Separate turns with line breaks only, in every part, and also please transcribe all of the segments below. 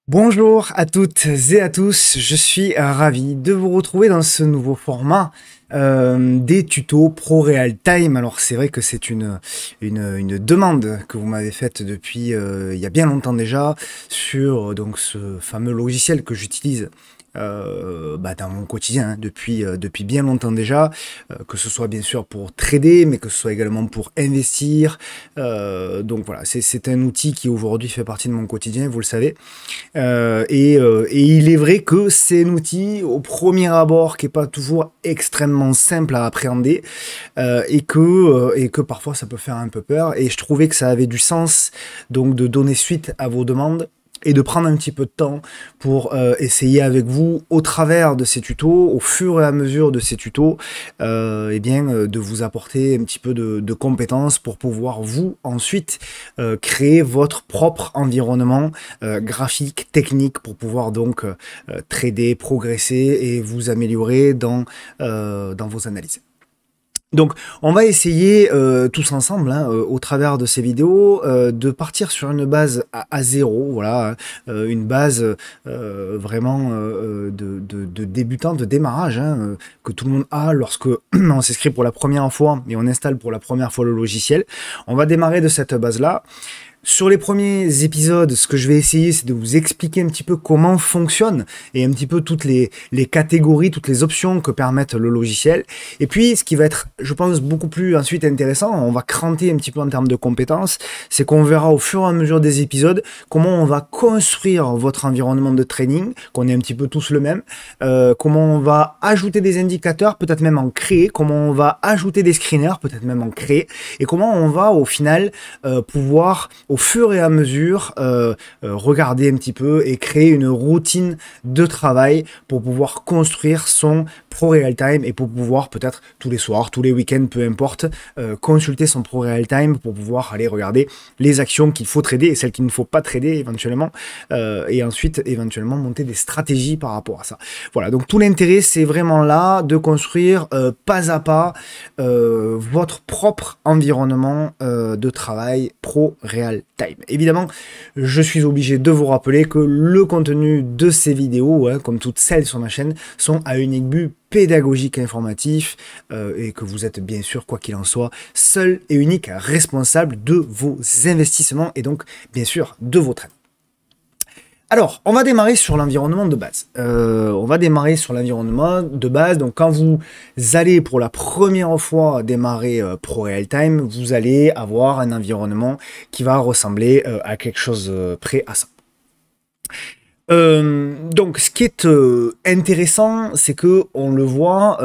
Bonjour à toutes et à tous, je suis ravi de vous retrouver dans ce nouveau format des tutos Pro Real Time. Alors c'est vrai que c'est une demande que vous m'avez faite depuis il y a bien longtemps déjà sur donc ce fameux logiciel que j'utilise dans mon quotidien hein, depuis bien longtemps déjà, que ce soit bien sûr pour trader, mais que ce soit également pour investir. Donc voilà, c'est un outil qui aujourd'hui fait partie de mon quotidien, vous le savez. Et il est vrai que c'est un outil au premier abord qui n'est pas toujours extrêmement simple à appréhender et que parfois ça peut faire un peu peur. Et je trouvais que ça avait du sens donc de donner suite à vos demandes et de prendre un petit peu de temps pour essayer avec vous, au travers de ces tutos, au fur et à mesure de ces tutos, de vous apporter un petit peu de compétences pour pouvoir vous, ensuite, créer votre propre environnement graphique, technique, pour pouvoir donc trader, progresser et vous améliorer dans vos analyses. Donc, on va essayer tous ensemble, hein, au travers de ces vidéos, de partir sur une base à zéro, voilà, une base vraiment de débutant, de démarrage, hein, que tout le monde a lorsque on s'inscrit pour la première fois et on installe pour la première fois le logiciel. On va démarrer de cette base-là. Sur les premiers épisodes, ce que je vais essayer, c'est de vous expliquer un petit peu comment fonctionne et un petit peu toutes les catégories, toutes les options que permettent le logiciel. Et puis, ce qui va être, je pense, beaucoup plus ensuite intéressant, on va cranter un petit peu en termes de compétences, c'est qu'on verra au fur et à mesure des épisodes comment on va construire votre environnement de training, qu'on ait un petit peu tous le même, comment on va ajouter des indicateurs, peut-être même en créer, comment on va ajouter des screeners, peut-être même en créer, et comment on va au final pouvoir au fur et à mesure regarder un petit peu et créer une routine de travail pour pouvoir construire son Pro Real Time et pour pouvoir peut-être tous les soirs, tous les week-ends, peu importe, consulter son Pro Real Time pour pouvoir aller regarder les actions qu'il faut trader et celles qu'il ne faut pas trader éventuellement et ensuite éventuellement monter des stratégies par rapport à ça. Voilà, donc tout l'intérêt c'est vraiment là de construire pas à pas votre propre environnement de travail Pro Real Time. Évidemment, je suis obligé de vous rappeler que le contenu de ces vidéos, hein, comme toutes celles sur ma chaîne, sont à unique but pédagogique et informatif et que vous êtes bien sûr, quoi qu'il en soit, seul et unique responsable de vos investissements et donc bien sûr de vos trades. Alors, on va démarrer sur l'environnement de base. Donc quand vous allez pour la première fois démarrer Pro Real Time, vous allez avoir un environnement qui va ressembler à quelque chose près à ça. Donc, ce qui est intéressant, c'est que on le voit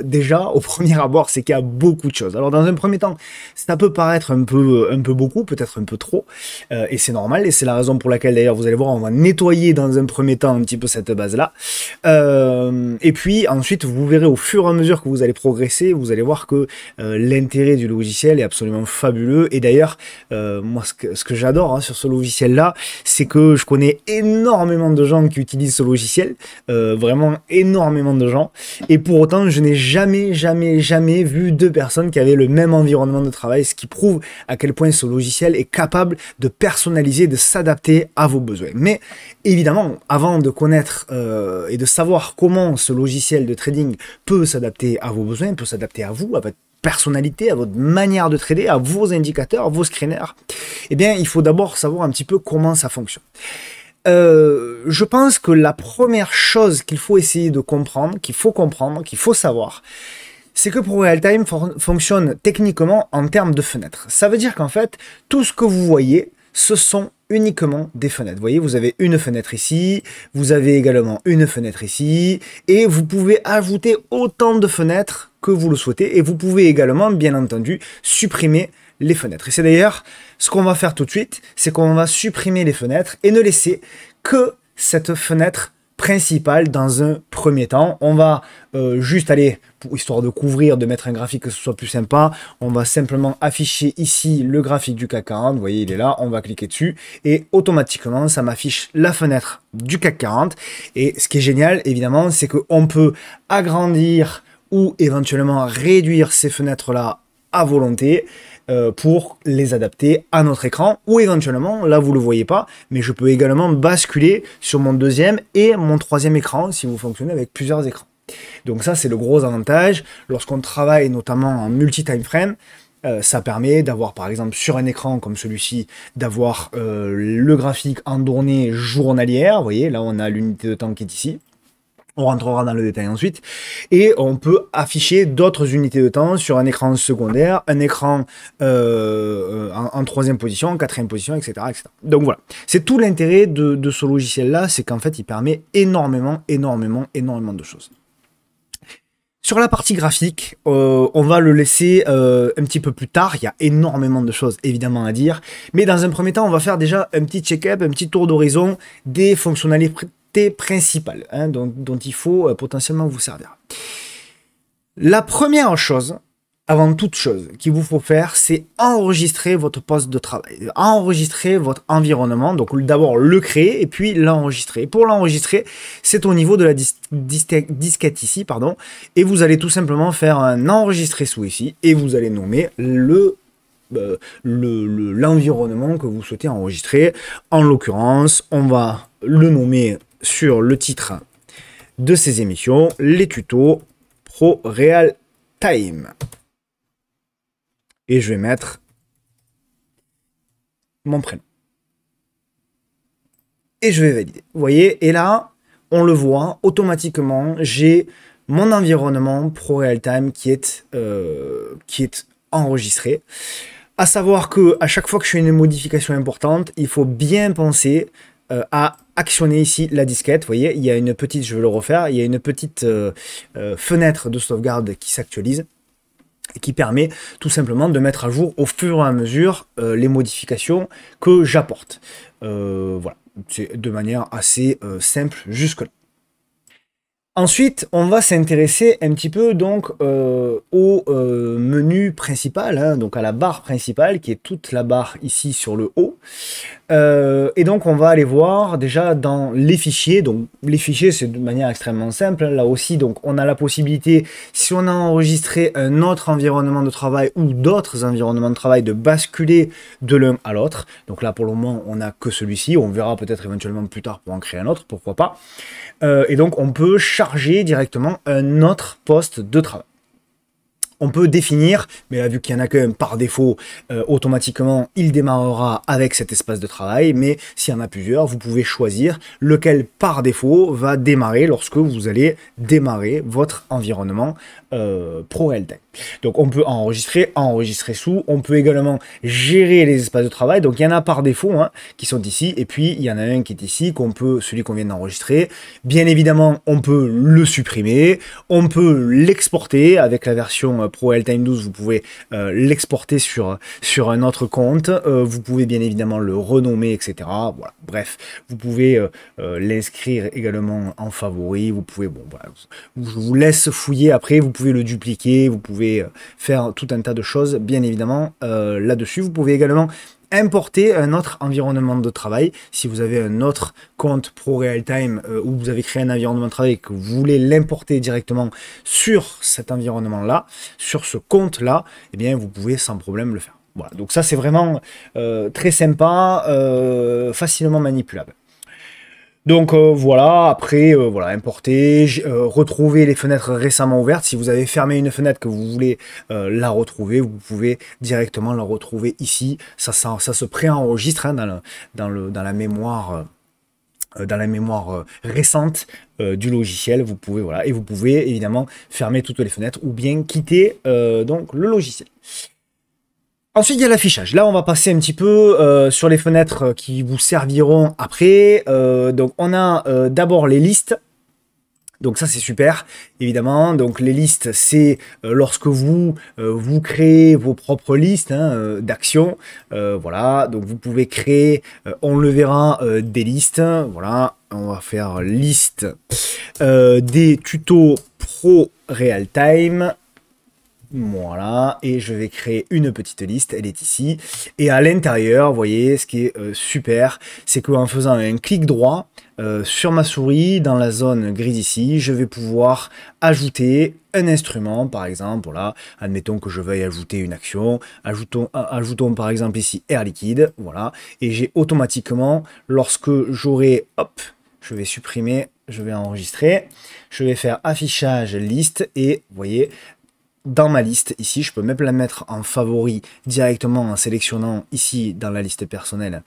déjà au premier abord, c'est qu'il y a beaucoup de choses. Alors, dans un premier temps, ça peut paraître un peu beaucoup, peut-être un peu trop, et c'est normal, et c'est la raison pour laquelle d'ailleurs vous allez voir, on va nettoyer dans un premier temps un petit peu cette base-là, et puis ensuite vous verrez au fur et à mesure que vous allez progresser, vous allez voir que l'intérêt du logiciel est absolument fabuleux. Et d'ailleurs, moi, ce que j'adore hein, sur ce logiciel-là, c'est que je connais énormément de gens qui utilisent ce logiciel, vraiment énormément de gens, et pour autant je n'ai jamais vu deux personnes qui avaient le même environnement de travail, ce qui prouve à quel point ce logiciel est capable de personnaliser, de s'adapter à vos besoins. Mais évidemment, avant de connaître et de savoir comment ce logiciel de trading peut s'adapter à vos besoins, peut s'adapter à vous, à votre personnalité, à votre manière de trader, à vos indicateurs, à vos screeners, eh bien il faut d'abord savoir un petit peu comment ça fonctionne. Je pense que la première chose qu'il faut essayer de comprendre, qu'il faut savoir, c'est que Pro Real Time fonctionne techniquement en termes de fenêtres. Ça veut dire qu'en fait, tout ce que vous voyez, ce sont uniquement des fenêtres. Vous voyez, vous avez une fenêtre ici, vous avez également une fenêtre ici, et vous pouvez ajouter autant de fenêtres que vous le souhaitez, et vous pouvez également, bien entendu, supprimer les fenêtres. Et c'est d'ailleurs ce qu'on va faire tout de suite, c'est qu'on va supprimer les fenêtres et ne laisser que cette fenêtre principale dans un premier temps. On va juste aller, histoire de couvrir, de mettre un graphique que ce soit plus sympa, on va simplement afficher ici le graphique du CAC 40, vous voyez il est là, on va cliquer dessus et automatiquement ça m'affiche la fenêtre du CAC 40. Et ce qui est génial évidemment, c'est qu'on peut agrandir ou éventuellement réduire ces fenêtres là à volonté pour les adapter à notre écran, ou éventuellement, là vous le voyez pas, mais je peux également basculer sur mon deuxième et mon troisième écran si vous fonctionnez avec plusieurs écrans. Donc ça, c'est le gros avantage lorsqu'on travaille notamment en multi-time frame. Ça permet d'avoir, par exemple, sur un écran comme celui-ci, d'avoir le graphique en journée journalière. Vous voyez, là, on a l'unité de temps qui est ici. On rentrera dans le détail ensuite. Et on peut afficher d'autres unités de temps sur un écran secondaire, un écran en troisième position, en quatrième position, etc., etc. Donc voilà. C'est tout l'intérêt de ce logiciel-là, c'est qu'en fait, il permet énormément de choses. Sur la partie graphique, on va le laisser un petit peu plus tard. Il y a énormément de choses, évidemment, à dire. Mais dans un premier temps, on va faire déjà un petit check-up, un petit tour d'horizon des fonctionnalités principales dont il faut potentiellement vous servir. La première chose, avant toute chose, qu'il vous faut faire, c'est enregistrer votre poste de travail, enregistrer votre environnement, donc d'abord le créer et puis l'enregistrer. Pour l'enregistrer, c'est au niveau de la disquette ici, pardon, et vous allez tout simplement faire un enregistrer sous ici et vous allez nommer l'environnement que vous souhaitez enregistrer. En l'occurrence, on va le nommer sur le titre de ces émissions, les tutos Pro Real Time. Et je vais mettre mon prénom. Et je vais valider. Vous voyez, et là, on le voit, automatiquement, j'ai mon environnement Pro Real Time qui est enregistré. À savoir que à chaque fois que je fais une modification importante, il faut bien penser à actionner ici la disquette. Vous voyez, il y a une petite, je vais le refaire, il y a une petite fenêtre de sauvegarde qui s'actualise et qui permet tout simplement de mettre à jour au fur et à mesure les modifications que j'apporte. Voilà, c'est de manière assez simple jusque-là. Ensuite, on va s'intéresser un petit peu donc au menu principal, donc à la barre principale qui est toute la barre ici sur le haut. Et donc on va aller voir déjà dans les fichiers. Donc les fichiers, c'est de manière extrêmement simple. Là aussi, donc on a la possibilité, si on a enregistré un autre environnement de travail ou d'autres environnements de travail, de basculer de l'un à l'autre. Donc là pour le moment, on n'a que celui-ci. On verra peut-être éventuellement plus tard pour en créer un autre, pourquoi pas. Et donc on peut charger directement un autre poste de travail. On peut définir, mais là vu qu'il n'y en a qu'un par défaut, automatiquement il démarrera avec cet espace de travail, mais s'il y en a plusieurs, vous pouvez choisir lequel par défaut va démarrer lorsque vous allez démarrer votre environnement Pro Real Time. Donc on peut enregistrer sous, on peut également gérer les espaces de travail, donc il y en a par défaut qui sont ici, et puis il y en a un qui est ici, celui qu'on vient d'enregistrer. Bien évidemment, on peut le supprimer, on peut l'exporter avec la version Pro Real Time 12, vous pouvez l'exporter sur un autre compte, vous pouvez bien évidemment le renommer, etc. Voilà. Bref, vous pouvez l'inscrire également en favori, vous pouvez, bon voilà, je vous laisse fouiller après, vous pouvez le dupliquer, vous pouvez faire tout un tas de choses, bien évidemment, là-dessus. Vous pouvez également importer un autre environnement de travail. Si vous avez un autre compte Pro Real Time où vous avez créé un environnement de travail et que vous voulez l'importer directement sur cet environnement-là, sur ce compte-là, eh bien, vous pouvez sans problème le faire. Voilà, donc ça, c'est vraiment très sympa, facilement manipulable. Donc voilà, après, voilà, importer, retrouver les fenêtres récemment ouvertes. Si vous avez fermé une fenêtre que vous voulez la retrouver, vous pouvez directement la retrouver ici. Ça se préenregistre dans la mémoire récente du logiciel. Vous pouvez, voilà, et vous pouvez évidemment fermer toutes les fenêtres ou bien quitter donc le logiciel. Ensuite, il y a l'affichage. Là, on va passer un petit peu sur les fenêtres qui vous serviront après. Donc, on a d'abord les listes. Donc ça, c'est super, évidemment. Donc les listes, c'est lorsque vous créez vos propres listes d'actions. Voilà, donc vous pouvez créer, on le verra, des listes. Voilà, on va faire liste des tutos Pro Real Time. Voilà, et je vais créer une petite liste, elle est ici. Et à l'intérieur, vous voyez, ce qui est super, c'est qu'en faisant un clic droit sur ma souris, dans la zone grise ici, je vais pouvoir ajouter un instrument, par exemple, voilà, admettons que je veuille ajouter une action, ajoutons par exemple ici Air Liquide, voilà, et j'ai automatiquement, lorsque j'aurai, hop, je vais supprimer, je vais enregistrer, je vais faire affichage liste, et vous voyez, dans ma liste ici, je peux même la mettre en favori directement en sélectionnant ici dans la liste personnelle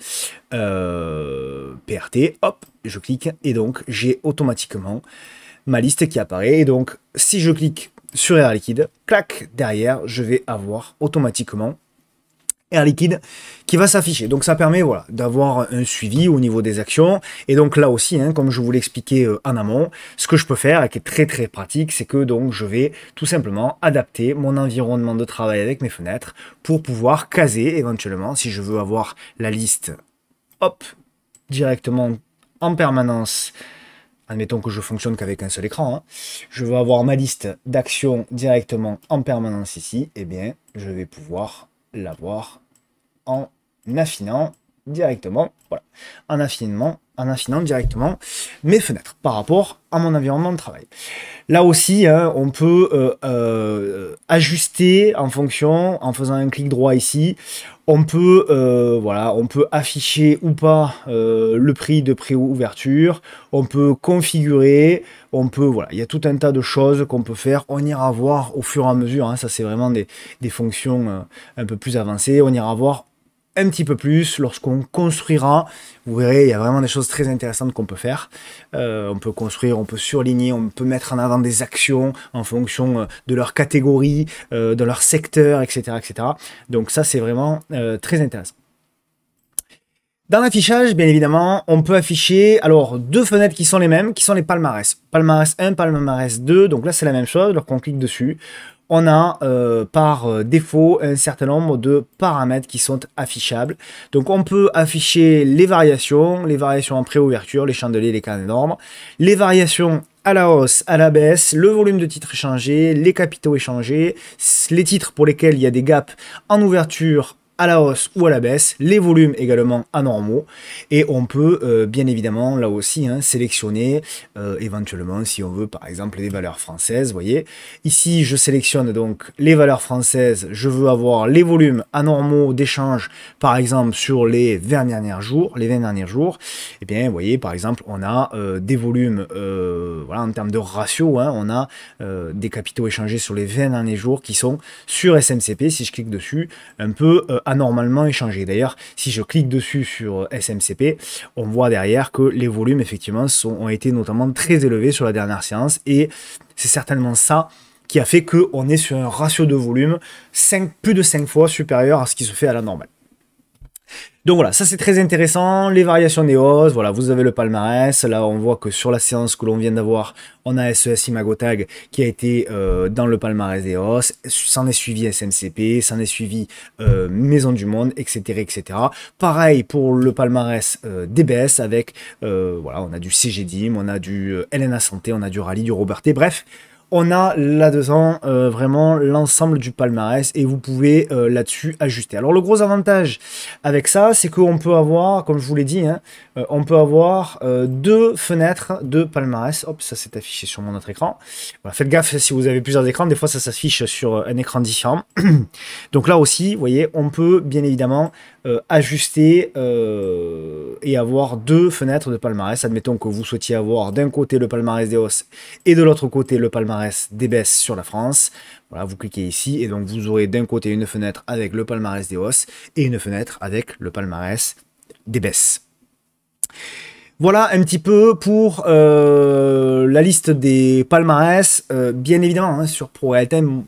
PRT, hop, je clique et donc j'ai automatiquement ma liste qui apparaît. Et donc si je clique sur Air Liquide, clac, derrière, je vais avoir automatiquement Air Liquide qui va s'afficher. Donc ça permet voilà, d'avoir un suivi au niveau des actions. Et donc là aussi, hein, comme je vous l'expliquais en amont, ce que je peux faire et qui est très très pratique, c'est que donc je vais tout simplement adapter mon environnement de travail avec mes fenêtres pour pouvoir caser éventuellement, si je veux avoir la liste, hop, directement en permanence. Admettons que je fonctionne qu'avec un seul écran. Hein. Je veux avoir ma liste d'actions directement en permanence ici. Eh bien, je vais pouvoir l'avoir en affinant directement, voilà, en affinant directement mes fenêtres par rapport à mon environnement de travail. Là aussi, hein, on peut ajuster en fonction, en faisant un clic droit ici, on peut, voilà, on peut afficher ou pas le prix de préouverture, on peut configurer, on peut, voilà, il y a tout un tas de choses qu'on peut faire, on ira voir au fur et à mesure, hein, ça c'est vraiment des fonctions un peu plus avancées, on ira voir un petit peu plus lorsqu'on construira. Vous verrez, il y a vraiment des choses très intéressantes qu'on peut faire. On peut construire, on peut surligner, on peut mettre en avant des actions en fonction de leur catégorie, de leur secteur, etc., etc. Donc ça, c'est vraiment très intéressant. Dans l'affichage, bien évidemment, on peut afficher alors deux fenêtres qui sont les mêmes, qui sont les palmarès. Palmarès 1, palmarès 2, donc là c'est la même chose, lorsqu'on clique dessus. On a par défaut un certain nombre de paramètres qui sont affichables. Donc on peut afficher les variations en préouverture, les chandeliers, les carnets d'ordre, les variations à la hausse, à la baisse, le volume de titres échangés, les capitaux échangés, les titres pour lesquels il y a des gaps en ouverture, à la hausse ou à la baisse, les volumes également anormaux, et on peut bien évidemment là aussi hein, sélectionner éventuellement si on veut par exemple des valeurs françaises, vous voyez, ici je sélectionne donc les valeurs françaises, je veux avoir les volumes anormaux d'échange par exemple sur les 20 derniers jours, et bien vous voyez par exemple on a des volumes, voilà en termes de ratio, hein, on a des capitaux échangés sur les 20 derniers jours qui sont sur SMCP, si je clique dessus, un peu anormalement échangé. D'ailleurs, si je clique dessus sur SMCP, on voit derrière que les volumes, effectivement, ont été notamment très élevés sur la dernière séance, et c'est certainement ça qui a fait qu'on est sur un ratio de volume plus de 5 fois supérieur à ce qui se fait à la normale. Donc voilà, ça c'est très intéressant, les variations des hausses, voilà, vous avez le palmarès, là on voit que sur la séance que l'on vient d'avoir, on a SES Imagotag qui a été dans le palmarès des hausses, s'en est suivi SMCP, s'en est suivi Maison du Monde, etc., etc. Pareil pour le palmarès des baisses avec, voilà, on a du CGDIM, on a du LNA Santé, on a du Rallye, du Roberté, bref. On a là-dedans vraiment l'ensemble du palmarès et vous pouvez là-dessus ajuster. Alors le gros avantage avec ça, c'est qu'on peut avoir, comme je vous l'ai dit, hein, on peut avoir deux fenêtres de palmarès. Hop, ça s'est affiché sur mon autre écran. Voilà, faites gaffe si vous avez plusieurs écrans, des fois ça s'affiche sur un écran différent. Donc là aussi, vous voyez, on peut bien évidemment ajuster et avoir deux fenêtres de palmarès. Admettons que vous souhaitiez avoir d'un côté le palmarès des hausses et de l'autre côté le palmarès des baisses sur la France. Voilà, vous cliquez ici et donc vous aurez d'un côté une fenêtre avec le palmarès des hausses et une fenêtre avec le palmarès des baisses. Voilà un petit peu pour la liste des palmarès. Bien évidemment, hein, sur ProRealTime,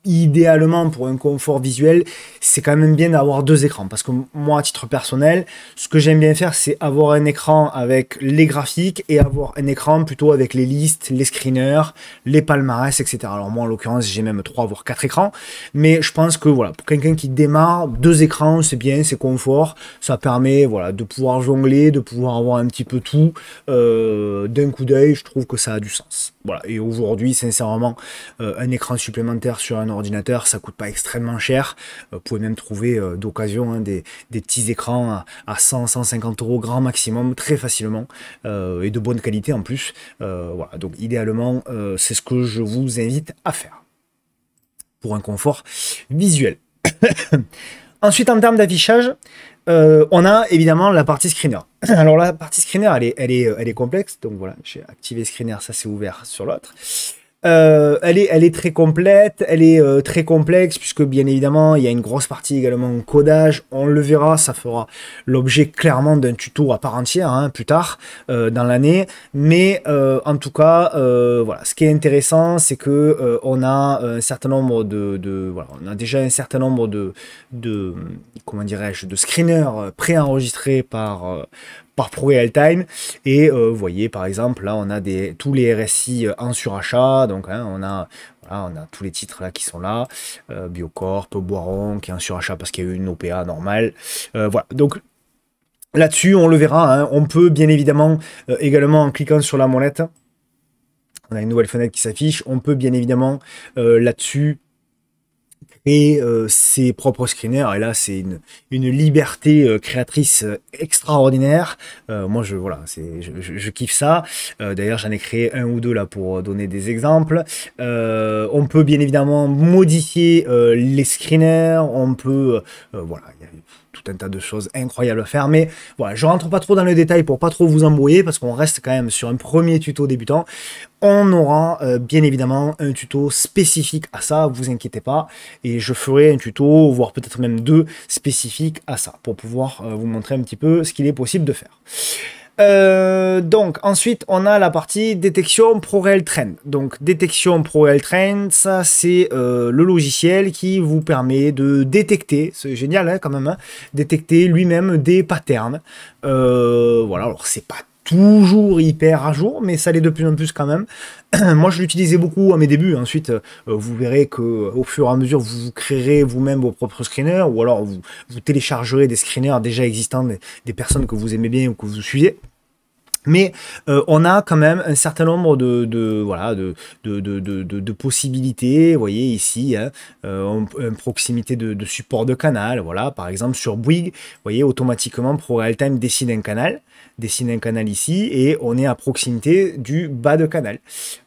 idéalement pour un confort visuel, c'est quand même bien d'avoir deux écrans, parce que moi à titre personnel, ce que j'aime bien faire, c'est avoir un écran avec les graphiques et avoir un écran plutôt avec les listes, les screeners, les palmarès, etc. Alors moi en l'occurrence j'ai même 3 voire 4 écrans, mais je pense que voilà, pour quelqu'un qui démarre, deux écrans c'est bien, c'est confort, ça permet voilà, de pouvoir jongler, de pouvoir avoir un petit peu tout d'un coup d'œil. Je trouve que ça a du sens. Voilà, et aujourd'hui sincèrement un écran supplémentaire sur un ordinateur, ça coûte pas extrêmement cher. Vous pouvez même trouver d'occasion hein, des petits écrans à 100-150 € grand maximum, très facilement, et de bonne qualité en plus. Voilà, donc idéalement, c'est ce que je vous invite à faire pour un confort visuel. Ensuite, en termes d'affichage, on a évidemment la partie screener. Alors la partie screener, elle est complexe. Donc voilà, j'ai activé screener, ça c'est ouvert sur l'autre. Elle est très complète, elle est très complexe, puisque bien évidemment, il y a une grosse partie également en codage. On le verra, ça fera l'objet clairement d'un tuto à part entière, hein, plus tard dans l'année. Mais en tout cas, voilà, ce qui est intéressant, c'est que on a un certain nombre voilà, on a déjà un certain nombre comment dirais-je, de screeners préenregistrés par ProRealTime et vous voyez par exemple là on a tous les RSI en surachat, donc hein, on a tous les titres là qui sont là, Biocorp, Boiron qui est en surachat parce qu'il y a eu une OPA normale, voilà, donc là-dessus on le verra, hein, on peut bien évidemment également en cliquant sur la molette, on a une nouvelle fenêtre qui s'affiche, on peut bien évidemment là-dessus et ses propres screeners, et là c'est une liberté créatrice extraordinaire. Moi voilà, je kiffe ça. D'ailleurs j'en ai créé un ou deux là pour donner des exemples. On peut bien évidemment modifier les screeners, on peut voilà, il y a tout un tas de choses incroyables à faire, mais voilà, je rentre pas trop dans le détail pour pas trop vous embrouiller parce qu'on reste quand même sur un premier tuto débutant. On aura bien évidemment un tuto spécifique à ça, vous inquiétez pas, et je ferai un tuto, voire peut-être même deux spécifiques à ça, pour pouvoir vous montrer un petit peu ce qu'il est possible de faire. Donc ensuite on a la partie détection ProRealTrend. Donc détection ProRealTrend, ça c'est le logiciel qui vous permet de détecter, c'est génial hein, quand même, hein, détecter lui-même des patterns. Voilà, alors c'est pas toujours hyper à jour, mais ça l'est de plus en plus quand même. Moi je l'utilisais beaucoup à mes débuts, ensuite vous verrez que au fur et à mesure vous créerez vous-même vos propres screeners, ou alors vous téléchargerez des screeners déjà existants, des personnes que vous aimez bien ou que vous suivez. Mais on a quand même un certain nombre de possibilités. Vous voyez ici, hein, une proximité de support de canal. Voilà, par exemple sur Bouygues, vous voyez automatiquement ProRealTime dessine un canal ici, et on est à proximité du bas de canal.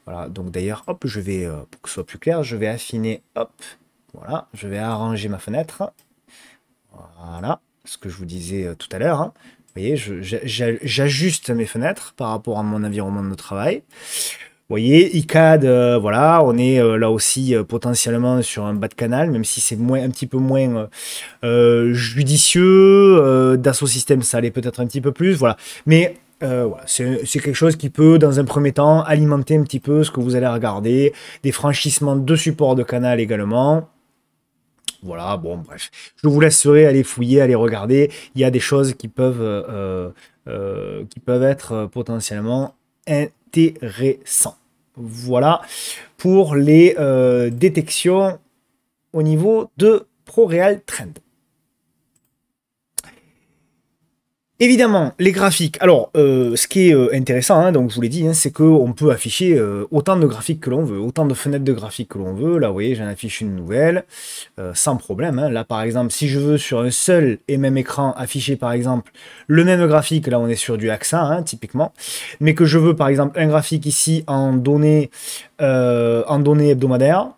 Voilà, donc d'ailleurs, hop, je vais pour que ce soit plus clair, je vais affiner, hop, voilà, je vais arranger ma fenêtre. Voilà, ce que je vous disais tout à l'heure. Hein. Vous voyez, j'ajuste mes fenêtres par rapport à mon environnement de travail. Vous voyez, ICAD, voilà, on est là aussi potentiellement sur un bas de canal, même si c'est un petit peu moins judicieux. Dassault Systèmes, ça allait peut-être un petit peu plus, voilà. Mais voilà, c'est quelque chose qui peut, dans un premier temps, alimenter un petit peu ce que vous allez regarder. Des franchissements de support de canal également. Voilà, bon, bref. Je vous laisserai aller fouiller, aller regarder. Il y a des choses qui peuvent être potentiellement intéressantes. Voilà pour les détections au niveau de ProRealTrend. Évidemment, les graphiques. Alors, ce qui est intéressant, hein, donc je vous l'ai dit, hein, c'est qu'on peut afficher autant de graphiques que l'on veut, autant de fenêtres de graphiques que l'on veut. Là, vous voyez, j'en affiche une nouvelle, sans problème. Hein. Là, par exemple, si je veux sur un seul et même écran afficher, par exemple, le même graphique, là, on est sur du AXA, hein, typiquement, mais que je veux, par exemple, un graphique ici en données hebdomadaires.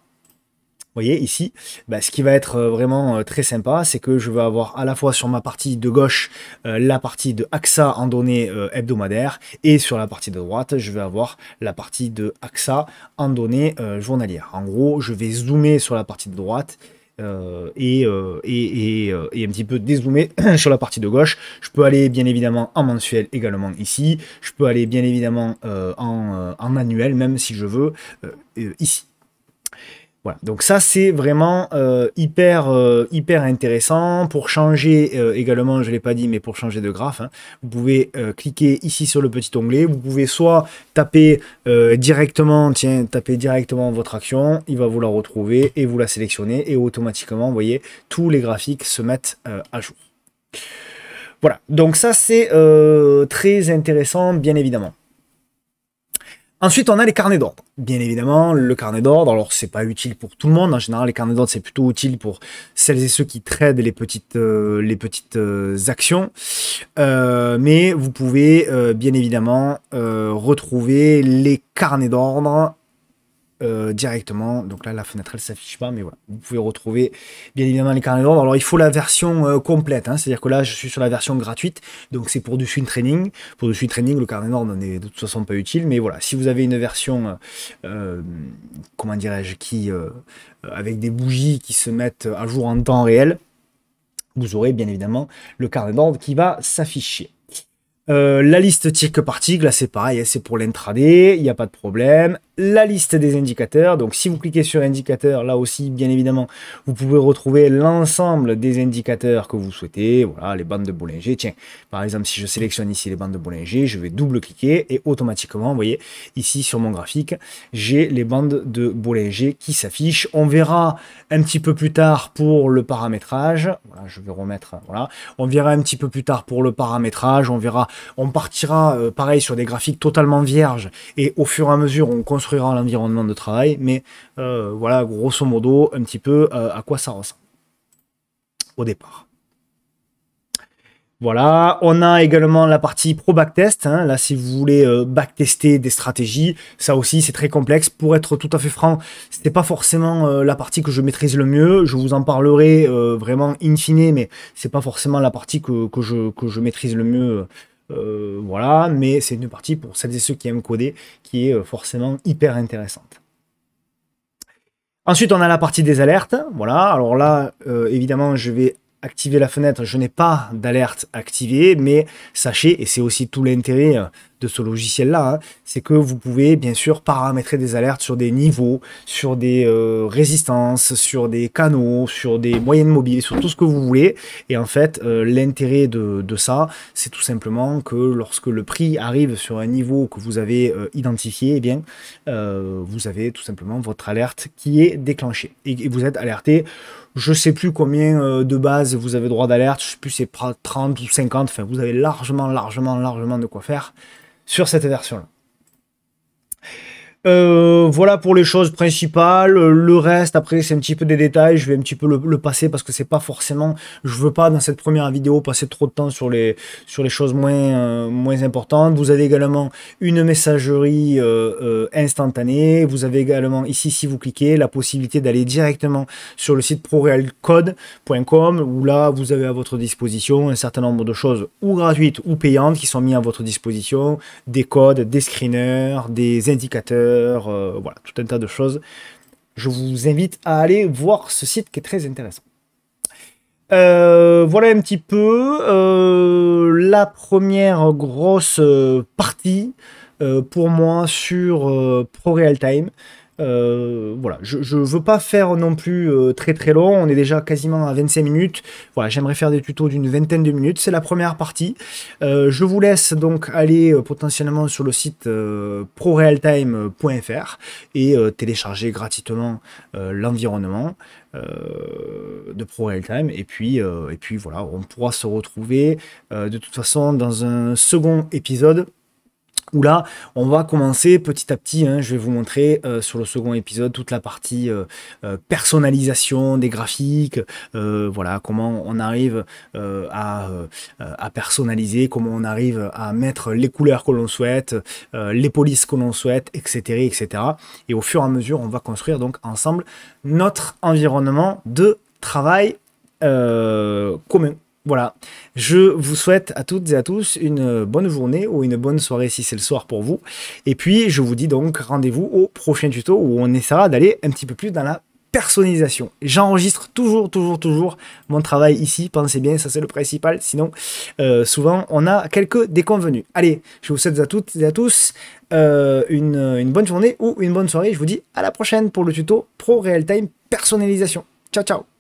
Vous voyez ici, bah, ce qui va être vraiment très sympa, c'est que je vais avoir à la fois sur ma partie de gauche la partie de AXA en données hebdomadaires, et sur la partie de droite, je vais avoir la partie de AXA en données journalières. En gros, je vais zoomer sur la partie de droite et un petit peu dézoomer sur la partie de gauche. Je peux aller bien évidemment en mensuel également ici. Je peux aller bien évidemment en annuel, même si je veux, ici. Voilà, donc ça c'est vraiment hyper intéressant. Pour changer également, je ne l'ai pas dit, mais pour changer de graphe, hein, vous pouvez cliquer ici sur le petit onglet. Vous pouvez soit taper directement votre action, il va vous la retrouver et vous la sélectionnez, et automatiquement, vous voyez, tous les graphiques se mettent à jour. Voilà, donc ça c'est très intéressant, bien évidemment. Ensuite, on a les carnets d'ordre. Bien évidemment, le carnet d'ordre, alors c'est pas utile pour tout le monde. En général, les carnets d'ordre, c'est plutôt utile pour celles et ceux qui tradent les petites actions. Mais vous pouvez bien évidemment retrouver les carnets d'ordre directement. Donc là, la fenêtre, elle s'affiche pas, mais voilà. Vous pouvez retrouver bien évidemment les carnets d'ordre. Alors, il faut la version complète, hein, c'est-à-dire que là, je suis sur la version gratuite, donc c'est pour du swing trading. Pour du swing trading, le carnet d'ordre n'est de toute façon pas utile, mais voilà, si vous avez une version, comment dirais-je, qui avec des bougies qui se mettent à jour en temps réel, vous aurez bien évidemment le carnet d'ordre qui va s'afficher. La liste tick par tick, là c'est pareil, c'est pour l'intraday, il n'y a pas de problème. La liste des indicateurs, donc si vous cliquez sur indicateur, là aussi bien évidemment, vous pouvez retrouver l'ensemble des indicateurs que vous souhaitez. Voilà, les bandes de Bollinger. Tiens, par exemple, si je sélectionne ici les bandes de Bollinger, je vais double-cliquer et automatiquement, vous voyez, ici sur mon graphique, j'ai les bandes de Bollinger qui s'affichent. On verra un petit peu plus tard pour le paramétrage. Voilà, je vais remettre, voilà. On verra un petit peu plus tard pour le paramétrage, on partira pareil sur des graphiques totalement vierges et au fur et à mesure on construira l'environnement de travail, mais voilà grosso modo un petit peu à quoi ça ressemble au départ. Voilà, on a également la partie Pro Backtest, hein. Là si vous voulez backtester des stratégies, ça aussi c'est très complexe. Pour être tout à fait franc, c'était pas forcément la partie que je maîtrise le mieux, je vous en parlerai vraiment in fine, mais c'est pas forcément la partie que je maîtrise le mieux. Voilà, mais c'est une partie pour celles et ceux qui aiment coder qui est forcément hyper intéressante. Ensuite, on a la partie des alertes. Voilà, alors là, évidemment, je vais activer la fenêtre. Je n'ai pas d'alerte activée, mais sachez, et c'est aussi tout l'intérêt de ce logiciel-là, hein, c'est que vous pouvez bien sûr paramétrer des alertes sur des niveaux, sur des résistances, sur des canaux, sur des moyennes mobiles, sur tout ce que vous voulez. Et en fait, l'intérêt de ça, c'est tout simplement que lorsque le prix arrive sur un niveau que vous avez identifié, eh bien, vous avez tout simplement votre alerte qui est déclenchée. Et vous êtes alerté. Je ne sais plus combien de bases vous avez droit d'alerte, je ne sais plus c'est 30 ou 50, enfin vous avez largement de quoi faire sur cette version-là. Voilà pour les choses principales. Le reste, après, c'est un petit peu des détails. Je vais un petit peu le passer parce que c'est pas forcément. Je veux pas dans cette première vidéo passer trop de temps sur les choses moins importantes. Vous avez également une messagerie instantanée. Vous avez également ici, si vous cliquez, la possibilité d'aller directement sur le site prorealcode.com où là, vous avez à votre disposition un certain nombre de choses ou gratuites ou payantes qui sont mises à votre disposition, des codes, des screeners, des indicateurs. Voilà, tout un tas de choses. Je vous invite à aller voir ce site qui est très intéressant. Voilà un petit peu la première grosse partie pour moi sur ProRealTime. Voilà, je ne veux pas faire non plus très long, on est déjà quasiment à 25 minutes, voilà, j'aimerais faire des tutos d'une vingtaine de minutes, c'est la première partie. Je vous laisse donc aller potentiellement sur le site prorealtime.fr et télécharger gratuitement l'environnement de ProRealTime et puis voilà, on pourra se retrouver de toute façon dans un second épisode où là, on va commencer petit à petit, hein, je vais vous montrer sur le second épisode toute la partie personnalisation des graphiques, voilà, comment on arrive à personnaliser, comment on arrive à mettre les couleurs que l'on souhaite, les polices que l'on souhaite, etc., etc. Et au fur et à mesure, on va construire donc ensemble notre environnement de travail commun. Voilà, je vous souhaite à toutes et à tous une bonne journée ou une bonne soirée si c'est le soir pour vous. Et puis, je vous dis donc rendez-vous au prochain tuto où on essaiera d'aller un petit peu plus dans la personnalisation. J'enregistre toujours mon travail ici, pensez bien, ça c'est le principal. Sinon, souvent, on a quelques déconvenus. Allez, je vous souhaite à toutes et à tous une bonne journée ou une bonne soirée. Je vous dis à la prochaine pour le tuto ProRealTime personnalisation. Ciao, ciao!